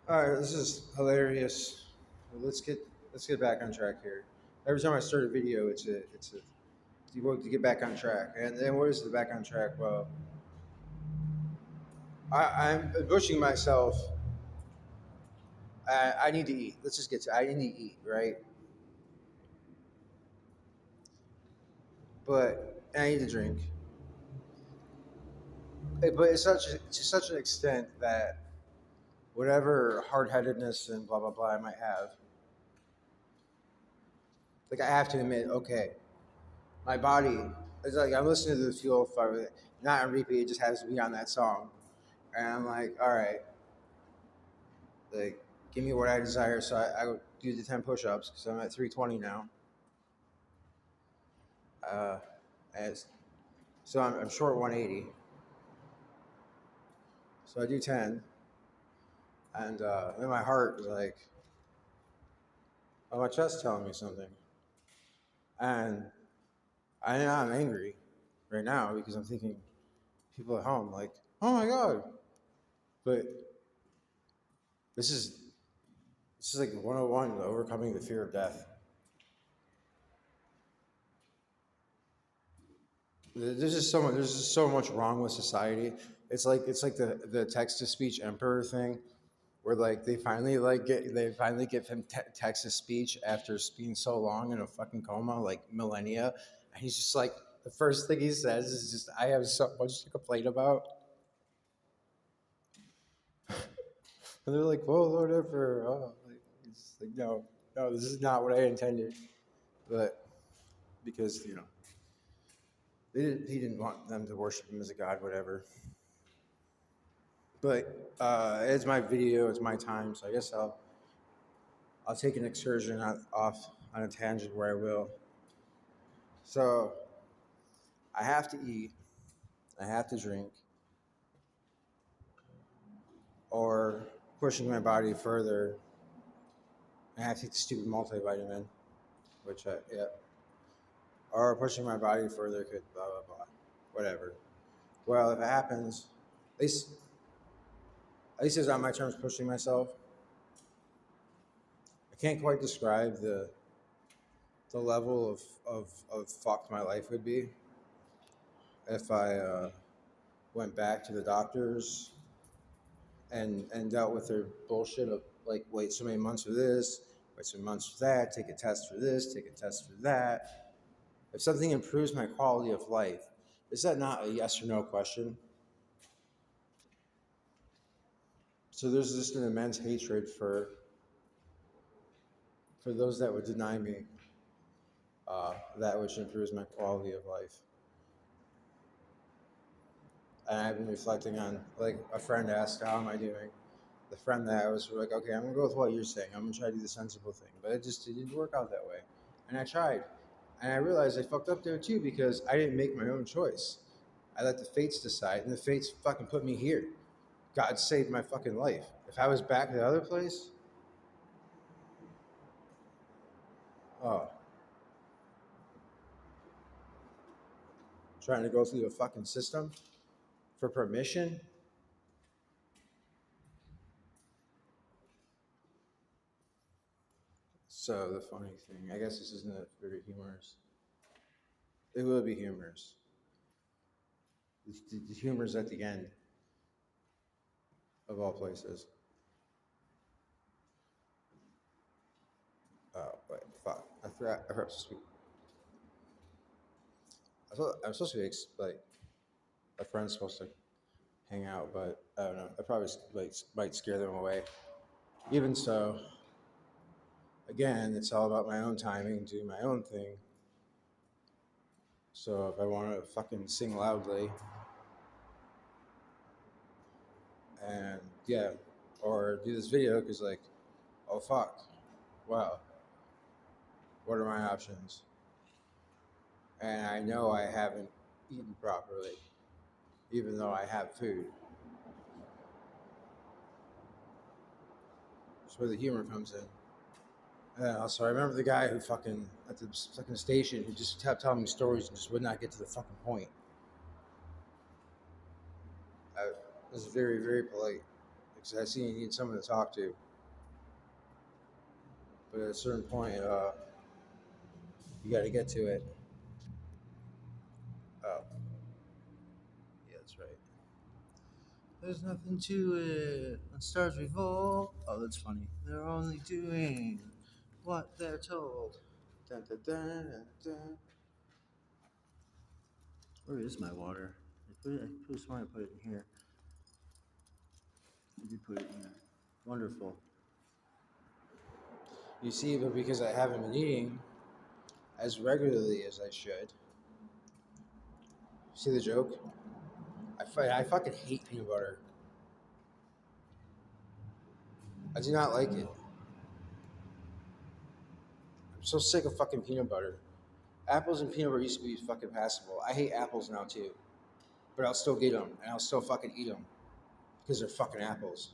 All right, this is hilarious. Let's get back on track here. Every time I start a video, it's a you work to get back on track. And then what is the back on track? Well, I'm pushing myself. I need to eat. Let's just get to. I need to eat, right? But I need to drink. But it's to such an extent that whatever hard headedness and blah blah blah I might have, like I have to admit, okay, my body. It's like I'm listening to the Fuel Fire, not on repeat. It just has to be on that song, and I'm like, all right, like give me what I desire. So I go do the 10 push-ups because I'm at 320 now. Uh, as so I'm short 180. So I do 10, and then my heart was like, oh, my chest telling me something, and I'm angry right now because I'm thinking people at home like, oh my god, but this is this is like 101 overcoming the fear of death. There's just so much wrong with society. It's like the text to speech emperor thing where like they finally give him text to speech after being so long in a fucking coma like millennia, and he's just like the first thing he says is just I have so much to complain about, and they're like, well, whatever. Oh, like, it's like no, this is not what I intended, but because he didn't want them to worship him as a god, whatever. But it's my video, it's my time, so I guess I'll take an excursion off on a tangent where I will. So I have to eat, I have to drink, or pushing my body further. I have to take the stupid multivitamin, which yeah, or pushing my body further could blah blah blah, whatever. Well, if it happens, at least at least it's on my terms pushing myself. I can't quite describe the level of fucked my life would be if I went back to the doctors and dealt with their bullshit of like wait so many months for this, wait so many months for that, take a test for this, take a test for that. If something improves my quality of life, is that not a yes or no question? So there's just an immense hatred for those that would deny me that which improves my quality of life. And I've been reflecting on like a friend asked, "How am I doing?" The friend that I was like, "Okay, I'm gonna go with what you're saying. I'm gonna try to do the sensible thing," but it didn't work out that way. And I tried, and I realized I fucked up there too because I didn't make my own choice. I let the fates decide, and the fates fucking put me here. God saved my fucking life. If I was back at the other place, oh, trying to go through the fucking system for permission. So the funny thing, I guess this isn't very humorous. It will be humorous. The humor's at the end of all places. Oh, wait, fuck. I forgot. I forgot to speak. I'm supposed to be like a friend's supposed to hang out, but I don't know. I probably like might scare them away. Even so, again, it's all about my own timing, do my own thing. So if I want to fucking sing loudly and yeah, or do this video because like, oh fuck, wow, what are my options? And I know I haven't eaten properly, even though I have food. That's where the humor comes in. So I remember the guy who fucking at the fucking station who just kept telling me stories and just would not get to the fucking point. I was very very polite, because I see you need someone to talk to. But at a certain point, you got to get to it. Oh, yeah, that's right. There's nothing to it. When stars revolt. Oh, that's funny. They're only doing what they're told. Dun, dun, dun, dun, dun. Where is my water? I was smart to put it in here. I did put it in there. Wonderful. You see, but because I haven't been eating as regularly as I should, see the joke? I fucking hate peanut butter. I do not like it. I'm so sick of fucking peanut butter. Apples and peanut butter used to be fucking passable. I hate apples now too, but I'll still get them and I'll still fucking eat them because they're fucking apples.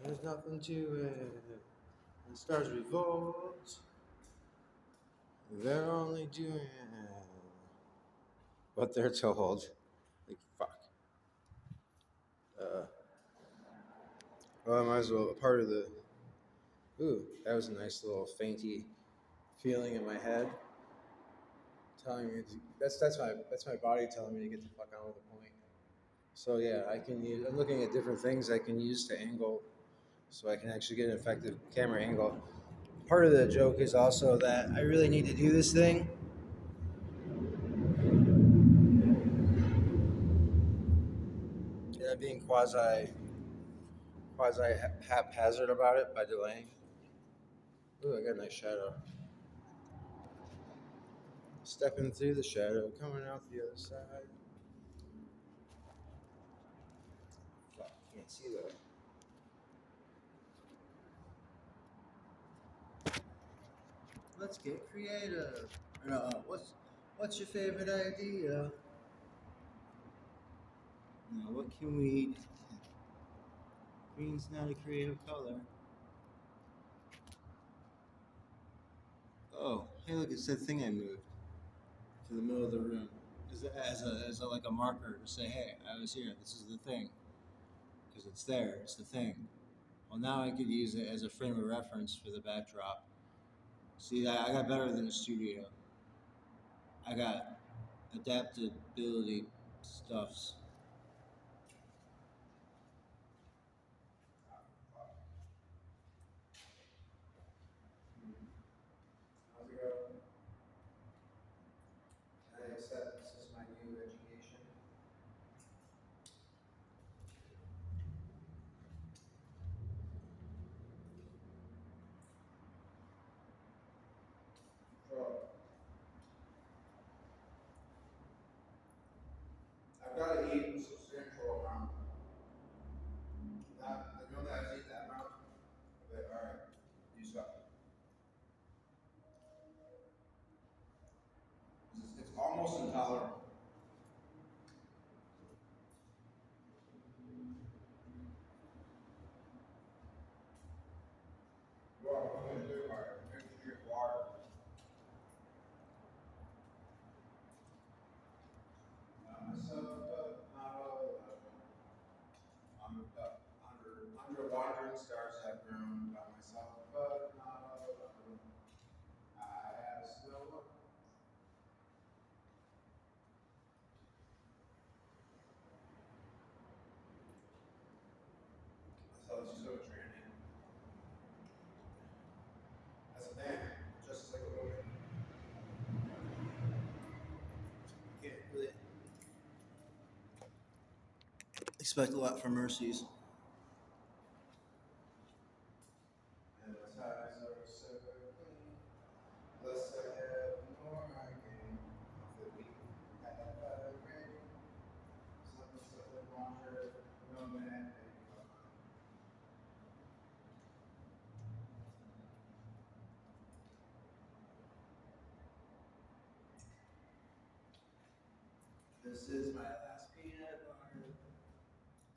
There's nothing to it. When stars revolt, they're only doing what they're told. Like fuck. Uh, well, I might as well. A part of the. Ooh, that was a nice little fainty feeling in my head, telling me that's my body telling me to get the fuck on with the point. So yeah, I can use. I'm looking at different things I can use to angle, so I can actually get an effective camera angle. Part of the joke is also that I really need to do this thing. Yeah, being quasi haphazard about it by delaying. Ooh, I got a nice shadow. Stepping through the shadow, coming out the other side. Fuck, can't see that. Let's get creative. What's your favorite idea? Now, what can we? Green's not a creative color. Oh, hey, look! It's that thing I moved to the middle of the room as a like a marker to say, hey, I was here. This is the thing because it's there. It's the thing. Well, now I could use it as a frame of reference for the backdrop. See, I got better than a studio. I got adaptability stuffs. How's it go? I accept this is my new education. So I've got to eat a substantial amount. Not, I know that I eat that amount, but all right, you stop. It's almost intolerable. Well, I'm going to do it. All right, I'm going to drink water. Myself, not all. Under wandering stars have grown by myself, but not alone. I have still. That's how she's so training. As a man, just like a woman, you can't really expect a lot from Mercies. And my ties are so clean. Less I have, the more I gain. Off the weak, I have a grain. Something, something, wander, no man, this is my last peanut butter.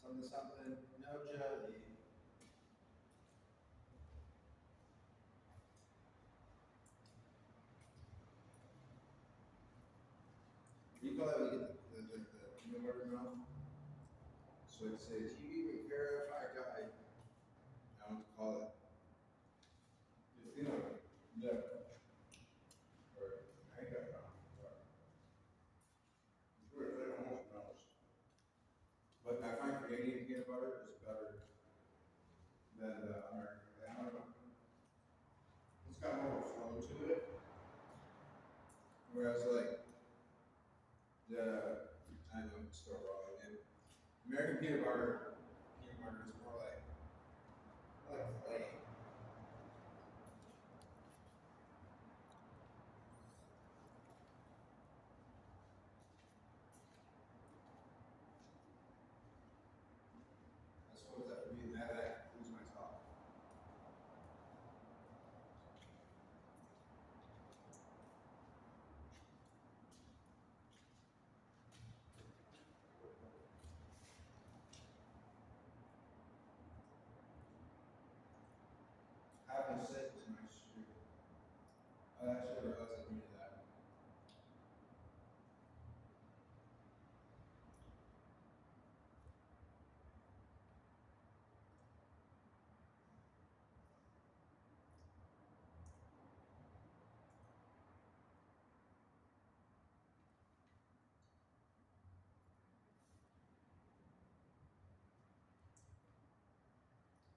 Something, something, no jelly. So it says, "Do you even care if I die?" I want to call it. You know, the or I got it almost knows. But I find Canadian peanut butter is better than the American. I don't know. It's got more flow to it. Whereas like the I know it's still wrong again. American peanut butter is more like plain. I suppose that would be that concludes my talk. Having sick is my street. I actually realized I needed that.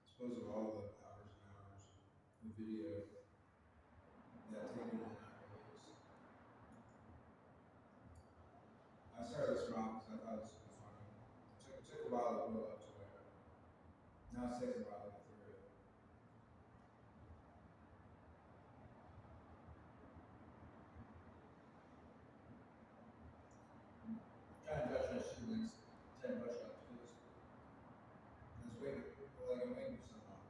I suppose of all the hours and hours of video that taken in that release. I started this wrong because I thought it was super funny. It took a while to build up to it. Now it's taking a while to get through it. Trying to touch my shoelace, 10 push ups, because I was waiting, like I'm waiting for someone.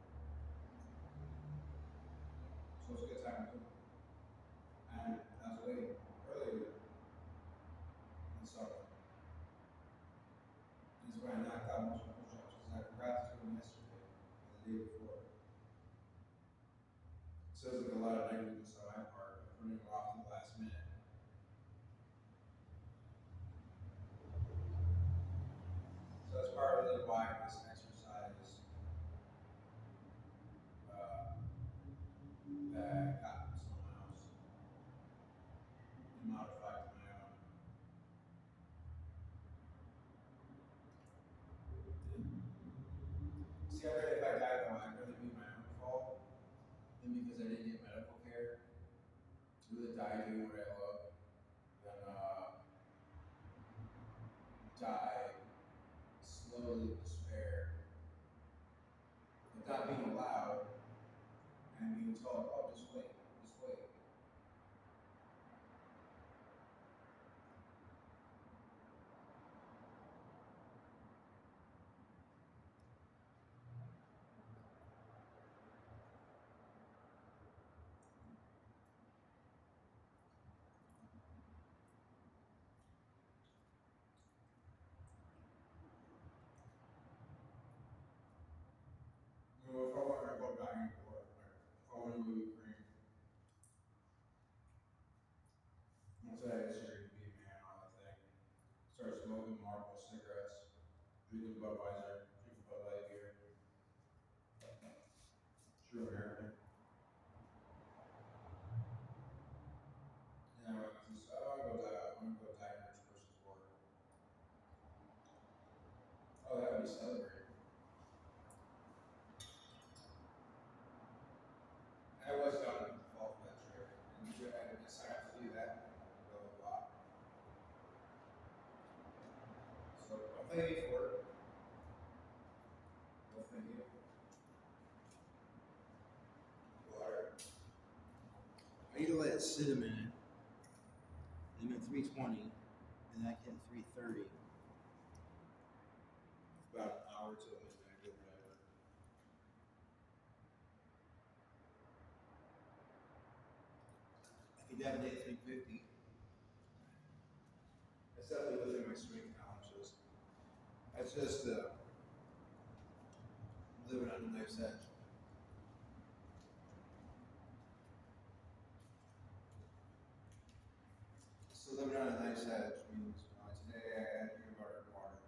So it's a good time to do it. And I was waiting earlier and so this is where I knocked out most of my push ups because I forgot to do them yesterday or the day before. So it's like a lot of negligence on my part, of putting them off to the last minute. So that's partly why this exercise that I got from someone else and modified to my own. See, I read if I died though, I'd rather be my own fault than because I didn't get medical care. Rather die doing what I love than die slowly in despair without being allowed and being told, oh, just wait, just wait. You know, if I want to go dying for it, like, if I want to move Ukraine, once I had surgery to be a man, all that thing, start smoking Marlboro cigarettes, drinking Budweiser, drinking Bud Light beer. True American. You know, it's just, I want to go die. I want to go die in rich person's war. Oh, that would be celebrated. I was down in the fall for that trip, and I decided to do that. Go a lot. So I'm thank you for it. Well, thank you. Water. I need to let it sit a minute. I'm at 320, and I get 330. About an hour till midnight or whatever. I think that day 350. That's definitely within my strength tolerances. That's just living on a knife's edge. So living on a knife's edge means today I had peanut butter and water.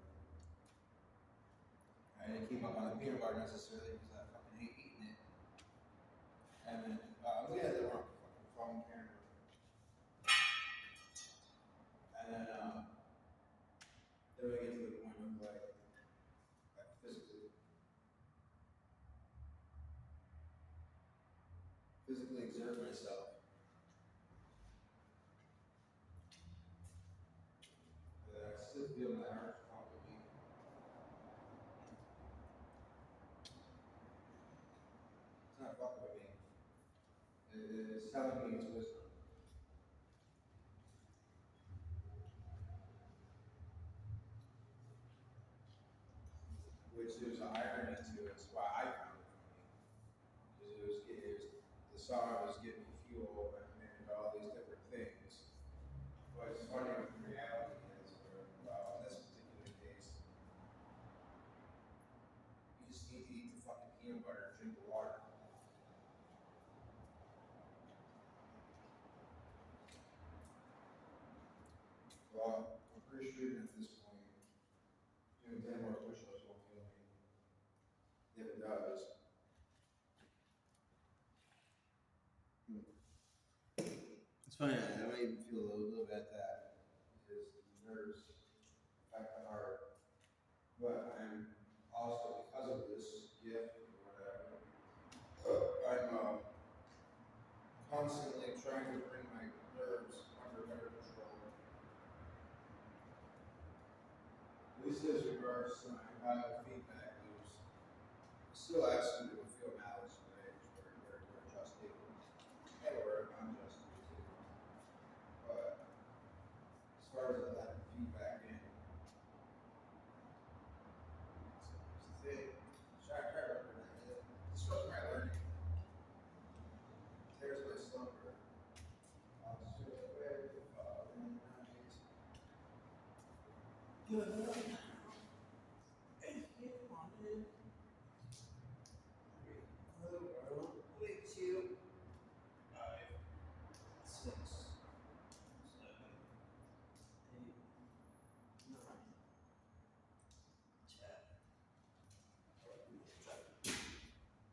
physically exert myself. But I still feel my heart pumping me. It's not fucking with me. It's telling me it's wisdom. Which there's an irony to it. It's why I found it funny. Because the song was giving me fuel and all these different things. But it's funny what the reality is, where, well, in this particular case, you just need to eat the fucking peanut butter and drink the water. Well, I'm pretty sure at this point, doing 10 more push-ups won't kill me. If it does, it's funny, I don't even feel a little bit at that because the nerves affect the heart. But I'm also, because of this gift or whatever, I'm constantly trying to bring my nerves under better control. At least as regards to my biofeedback loops. Still absolutely will feel malice and rage where adjusting and where I'm unjust too. But as far as that feedback in, it's the thing. Try to remember that. It's from my learning. There's my slumber. I'll just do it away with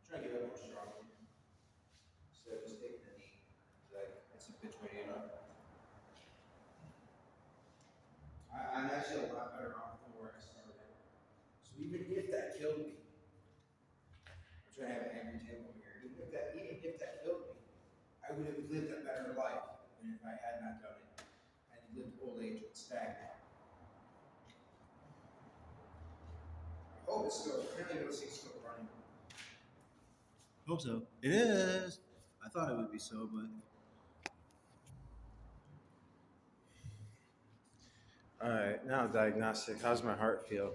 try to get it more strongly. So just taking a knee. Like, it's a bitch way, you know? I'm actually a lot better off than where I started. So even if that killed me, which I have an angry table here, even if that killed me, I would have lived a better life than if I had not done it and lived old age stagnant. I hope it's still, apparently those things still running. Hope so. It is. I thought it would be so, but All right, now diagnostic. How's my heart feel?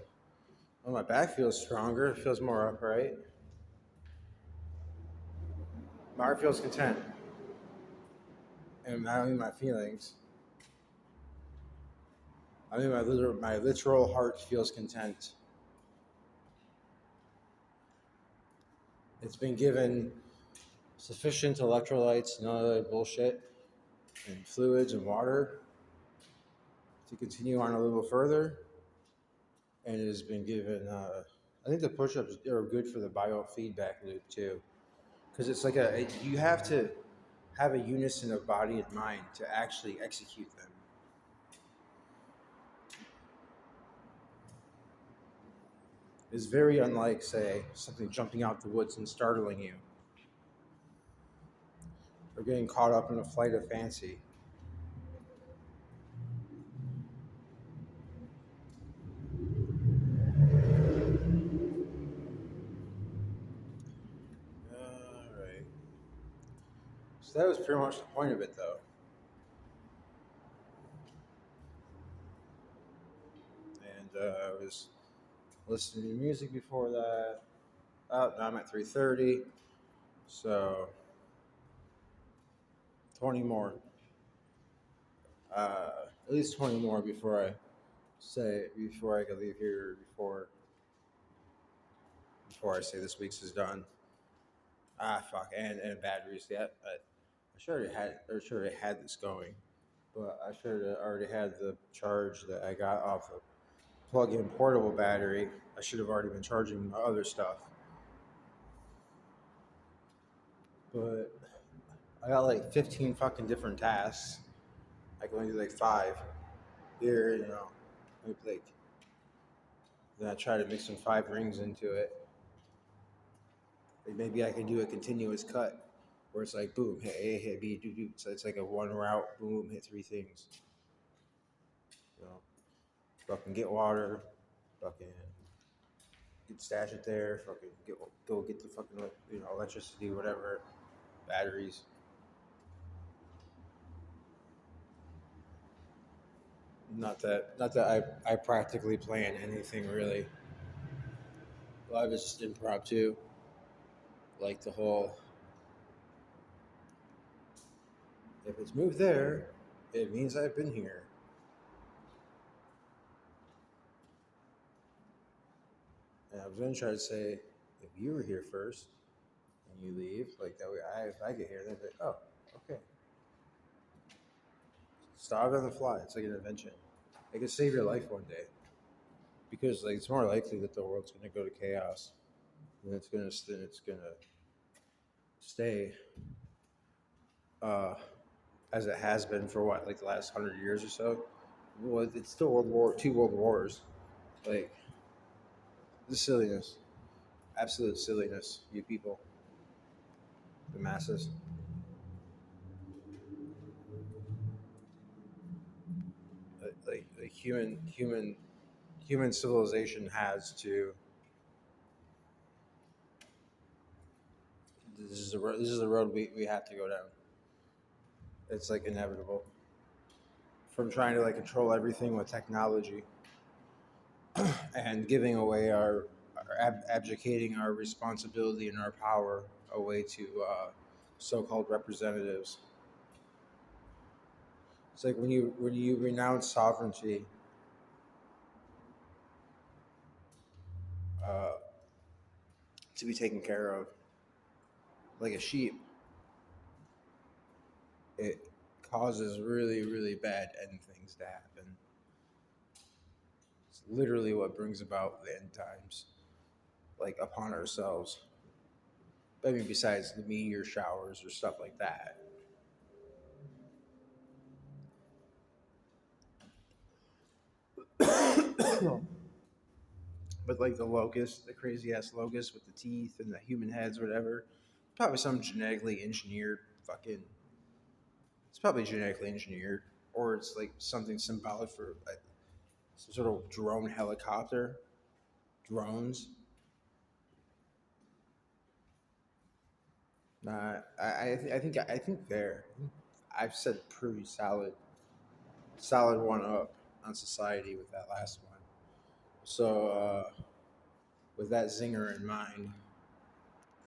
Well, my back feels stronger. It feels more upright. My heart feels content, and not only my feelings. I mean, my literal heart feels content. It's been given sufficient electrolytes and other bullshit, and fluids and water to continue on a little further, and it has been given. I think the push-ups are good for the biofeedback loop too, because it's like you have to have a unison of body and mind to actually execute them. It's very unlike, say, something jumping out the woods and startling you, or getting caught up in a flight of fancy. All right. So that was pretty much the point of it, though. And I was listening to music before that. Oh, now I'm at 3:30, so 20 more. At least 20 more before I could leave here before I say this week's is done. Ah, fuck, and batteries. Yeah, I should already had this going, but I should have already had the charge that I got off the plug-in portable battery. I should have already been charging my other stuff, but I got like 15 fucking different tasks. I can only do like 5 here, like then I try to mix some 5 rings into it. Like maybe I can do a continuous cut where it's like boom, hit A, hit B, do do. So it's like a one route, boom, hit three things. You know, fucking get water, fucking get stash it there, fucking go get the fucking electricity, whatever, batteries. Not that I practically plan anything really. A lot of it's just impromptu, like the whole if it's moved there, it means I've been here. And I was gonna try to say, if you were here first and you leave, like that way, if I get here, then like, oh, okay. Start on the fly. It's like an invention. It could save your life one day because like it's more likely that the world's gonna go to chaos and it's gonna stay uh, as it has been for what like the last 100 years or so. Well, it's still two world wars. Like the silliness, absolute silliness. You people, the masses. Like human civilization has to. This is the road we have to go down. It's like inevitable. From trying to like control everything with technology and giving away abdicating our responsibility and our power away to so-called representatives. It's like when you renounce sovereignty, uh, to be taken care of like a sheep, it causes really really bad end things to happen. It's literally what brings about the end times, like upon ourselves. I mean, besides the meteor showers or stuff like that. But like the locust, the crazy ass locust with the teeth and the human heads, whatever. Probably some genetically engineered fucking. It's probably genetically engineered, or it's like something symbolic for like some sort of drone helicopter, drones. Nah, I think there. I've said pretty solid one up on society with that last one. So with that zinger in mind,